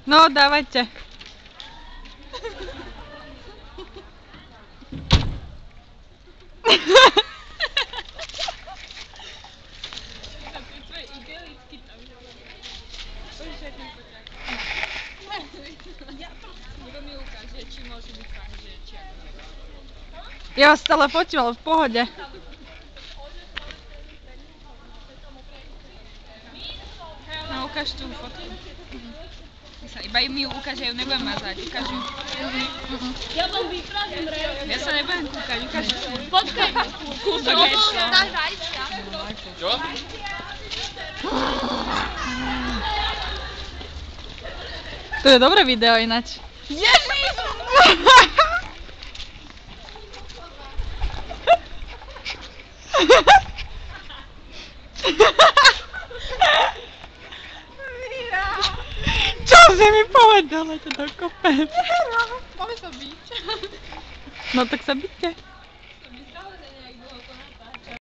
No, dávajte. Ja vás stále fotím, ale v pohode. No, ukáž tú fotku. Iba mi ju ukáž, ja ju nebudem mazať. Ukáž ju. Ja vám vyprázdím, Ja sa nebudem kúkať, ukáž ju. Počkaj, kúsok ešte. Dáš vajčka. Čo? To je dobré video ináč. Ježiš! Čo si mi povedala, to dokopem? Máme sa byť. No tak sa byťte.